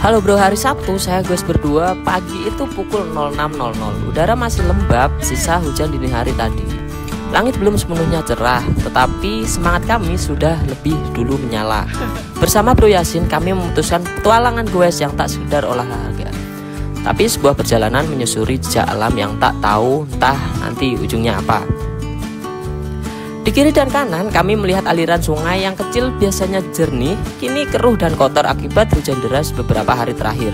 Halo bro, hari Sabtu saya guys berdua. Pagi itu pukul 06.00. Udara masih lembab, sisa hujan dini hari tadi. Langit belum sepenuhnya cerah, tetapi semangat kami sudah lebih dulu menyala. Bersama Bro Yasin kami memutuskan petualangan goes yang tak sekedar olahraga, tapi sebuah perjalanan menyusuri jejak alam yang tak tahu entah nanti ujungnya apa. Di kiri dan kanan kami melihat aliran sungai yang kecil biasanya jernih, kini keruh dan kotor akibat hujan deras beberapa hari terakhir.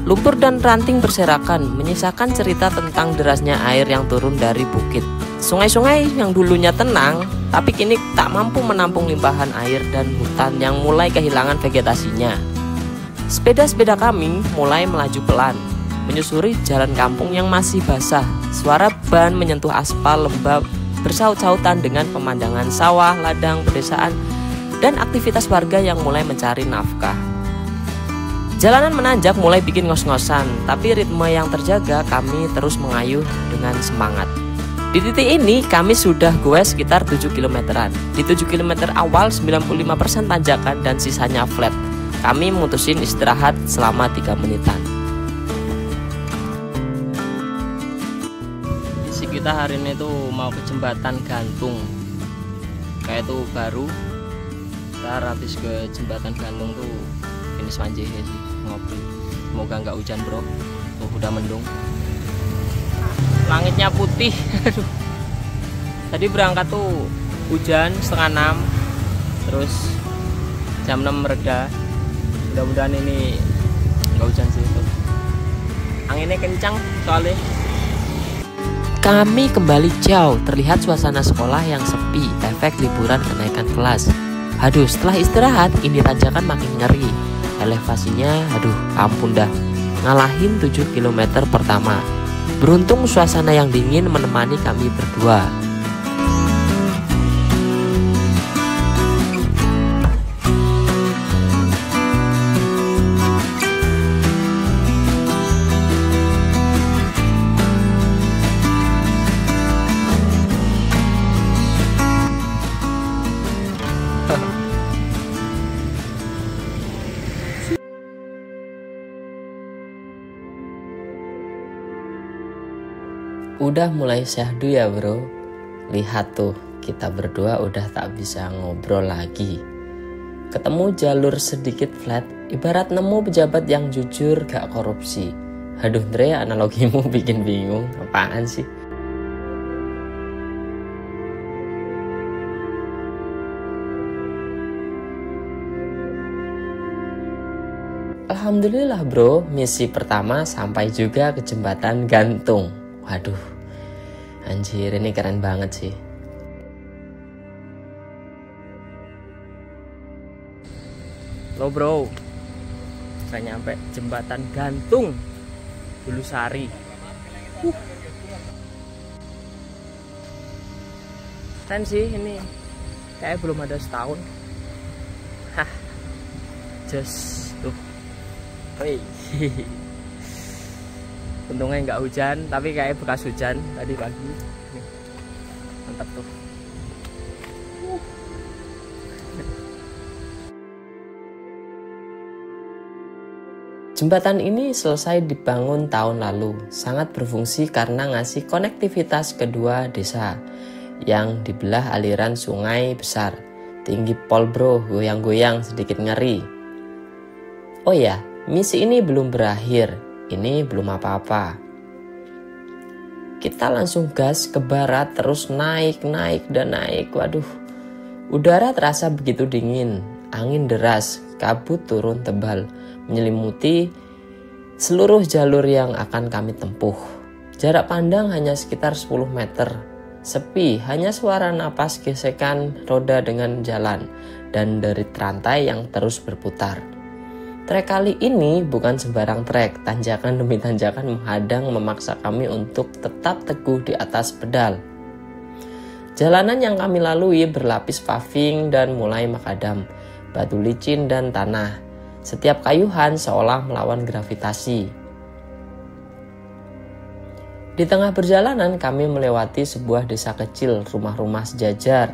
Lumpur dan ranting berserakan, menyisakan cerita tentang derasnya air yang turun dari bukit. Sungai-sungai yang dulunya tenang, tapi kini tak mampu menampung limpahan air dan hutan yang mulai kehilangan vegetasinya. Sepeda-sepeda kami mulai melaju pelan, menyusuri jalan kampung yang masih basah. Suara ban menyentuh aspal lembab bersaut-sautan dengan pemandangan sawah, ladang, pedesaan, dan aktivitas warga yang mulai mencari nafkah. Jalanan menanjak mulai bikin ngos-ngosan, tapi ritme yang terjaga kami terus mengayuh dengan semangat. Di titik ini kami sudah goes sekitar 7 kilometeran. Di 7 km awal 95% tanjakan dan sisanya flat. Kami memutusin istirahat selama 3 menitan. Kita hari ini tuh mau ke jembatan gantung, kayak tuh baru kita habis ke jembatan gantung tuh finish manjehe sih, ngopi. Semoga nggak hujan bro, tuh udah mendung, langitnya putih. Tadi berangkat tuh hujan 5:30, terus jam 6 mereda. Mudah-mudahan ini nggak hujan sih tuh, anginnya kencang soalnya. Kami kembali jauh, terlihat suasana sekolah yang sepi, efek liburan kenaikan kelas. Aduh, setelah istirahat, ini tanjakan makin ngeri. Elevasinya, aduh, ampun dah. Ngalahin 7 km pertama. Beruntung suasana yang dingin menemani kami berdua. Udah mulai syahdu ya bro. Lihat tuh, kita berdua udah tak bisa ngobrol lagi. Ketemu jalur sedikit flat, ibarat nemu pejabat yang jujur gak korupsi. Aduh Andre, analogimu bikin bingung. Apaan sih? Alhamdulillah bro, misi pertama sampai juga ke jembatan gantung. Waduh, anjir ini keren banget sih. Lo bro, saya nyampe jembatan gantung Bulusari. Keren sih ini, kayak belum ada setahun. Hah, just tuh. Hei. Untungnya nggak hujan, tapi kayak bekas hujan tadi pagi. Nih, mantap tuh. Jembatan ini selesai dibangun tahun lalu, sangat berfungsi karena ngasih konektivitas kedua desa yang dibelah aliran sungai besar. Tinggi pol bro, goyang-goyang sedikit ngeri. Oh ya, misi ini belum berakhir. Ini belum apa-apa. Kita langsung gas ke barat, terus naik dan naik. Waduh, udara terasa begitu dingin. Angin deras, kabut turun tebal, menyelimuti seluruh jalur yang akan kami tempuh. Jarak pandang hanya sekitar 10 meter. Sepi, hanya suara napas gesekan roda dengan jalan dan derit rantai yang terus berputar. Trek kali ini bukan sembarang trek, tanjakan demi tanjakan menghadang memaksa kami untuk tetap teguh di atas pedal. Jalanan yang kami lalui berlapis paving dan mulai makadam, batu licin dan tanah. Setiap kayuhan seolah melawan gravitasi. Di tengah perjalanan kami melewati sebuah desa kecil, rumah-rumah sejajar.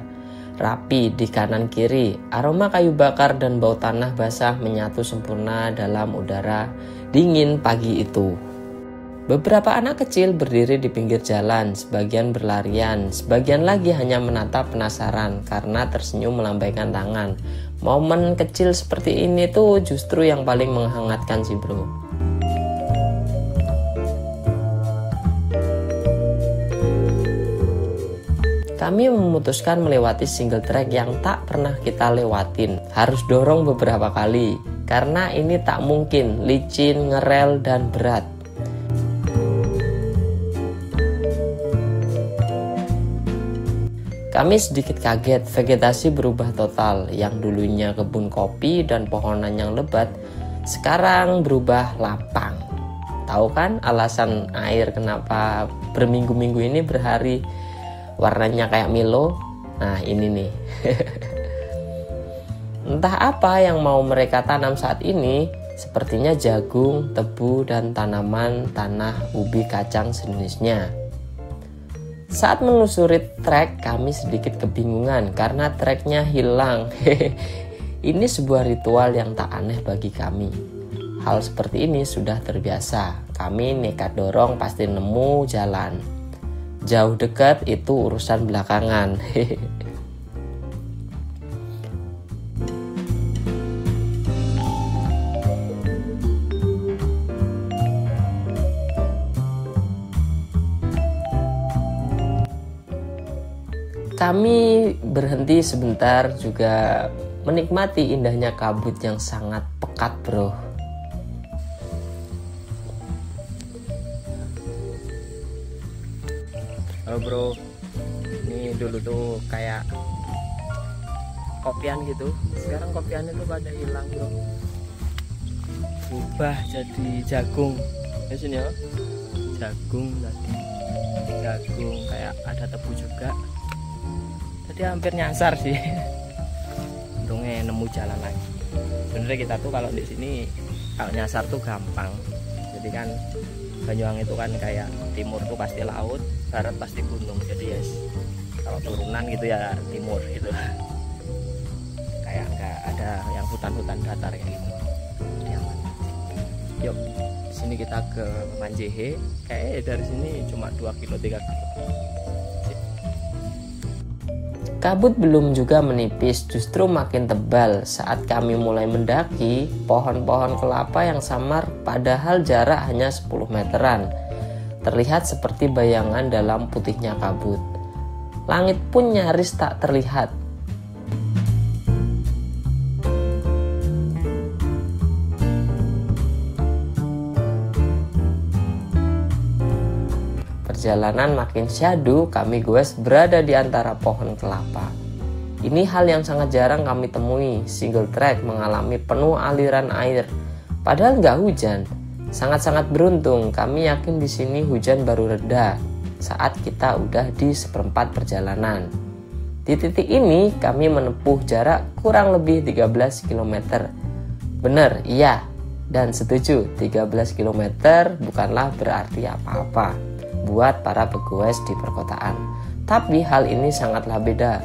rapi di kanan kiri. Aroma kayu bakar dan bau tanah basah menyatu sempurna dalam udara dingin pagi itu. Beberapa anak kecil berdiri di pinggir jalan, sebagian berlarian, sebagian lagi hanya menatap penasaran karena tersenyum melambaikan tangan. Momen kecil seperti ini tuh justru yang paling menghangatkan sih bro. Kami memutuskan melewati single track yang tak pernah kita lewatin. Harus dorong beberapa kali, karena ini tak mungkin, licin, ngerel, dan berat. Kami sedikit kaget, vegetasi berubah total. Yang dulunya kebun kopi dan pohonan yang lebat, sekarang berubah lapang. Tahu kan alasan air kenapa berminggu-minggu ini berhari warnanya kayak Milo? Nah ini nih. Entah apa yang mau mereka tanam saat ini, sepertinya jagung, tebu, dan tanaman tanah ubi kacang sejenisnya. Saat menelusuri trek, kami sedikit kebingungan karena treknya hilang. Ini sebuah ritual yang tak aneh bagi kami. Hal seperti ini sudah terbiasa. Kami nekat dorong pasti nemu jalan. Jauh dekat itu urusan belakangan. Kami berhenti sebentar juga menikmati indahnya kabut yang sangat pekat bro. Halo bro, ini dulu tuh kayak kopian gitu, sekarang kopian itu pada hilang bro, berubah jadi jagung. Di sini ya, jagung tadi, jagung kayak ada tebu juga. Tadi hampir nyasar sih, untungnya nemu jalan lagi. Sebenarnya kita tuh kalau di sini kalau nyasar tuh gampang, jadi kan Banyuwangi itu kan kayak timur tuh pasti laut, barat pasti gunung, jadi yes, kalau turunan gitu ya timur gitu, kayak nggak ada yang hutan-hutan datar kayak gitu. Jadi aman. Yuk, sini kita ke Manjehe, kayak dari sini cuma 2 kilo 3 kilo. Kabut belum juga menipis, justru makin tebal. Saat kami mulai mendaki, pohon-pohon kelapa yang samar padahal jarak hanya 10 meteran terlihat seperti bayangan dalam putihnya kabut. Langit pun nyaris tak terlihat. Perjalanan makin syahdu, kami goes berada di antara pohon kelapa. Ini hal yang sangat jarang kami temui. Single track mengalami penuh aliran air, padahal nggak hujan. Sangat-sangat beruntung. Kami yakin di sini hujan baru reda saat kita udah di seperempat perjalanan. Di titik ini kami menempuh jarak kurang lebih 13 km. Bener, iya. Dan setuju, 13 km bukanlah berarti apa-apa buat para pegoes di perkotaan. Tapi hal ini sangatlah beda.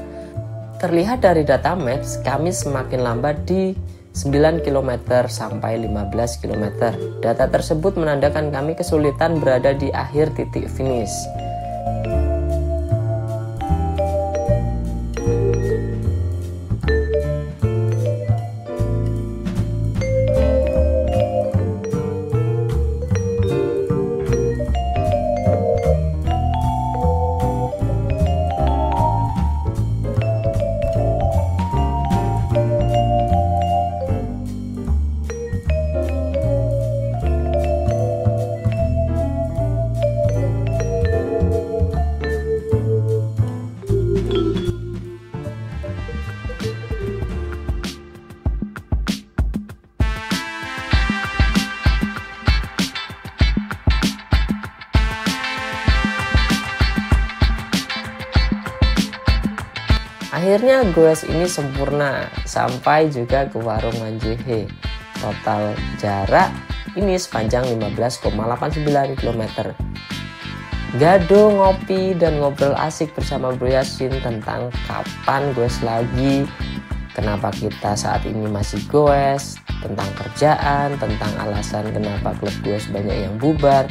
Terlihat dari data maps, kami semakin lambat di 9 km sampai 15 km. Data tersebut menandakan kami kesulitan berada di akhir titik finish. Akhirnya goes ini sempurna sampai juga ke warung Manjehe. Total jarak ini sepanjang 15,89 km. Gado, ngopi, dan ngobrol asik bersama Bro Yasin tentang kapan goes lagi, kenapa kita saat ini masih goes, tentang kerjaan, tentang alasan kenapa klub goes banyak yang bubar,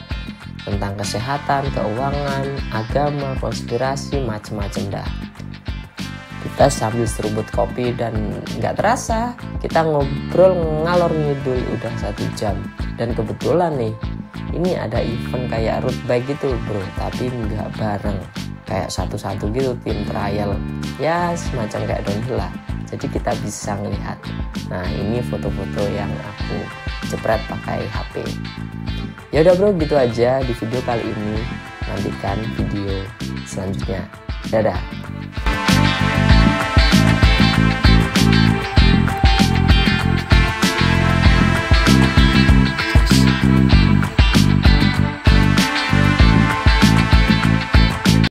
tentang kesehatan, keuangan, agama, konspirasi, macem-macem dah. Kita sambil seruput kopi dan nggak terasa kita ngobrol ngalor ngidul udah 1 jam. Dan kebetulan nih, ini ada event kayak road bike gitu bro, tapi nggak bareng, kayak satu-satu gitu, tim trial ya, semacam kayak downhill lah. Jadi kita bisa ngelihat. Nah ini foto-foto yang aku jepret pakai HP. Ya udah bro, gitu aja di video kali ini. Nantikan video selanjutnya. Dadah.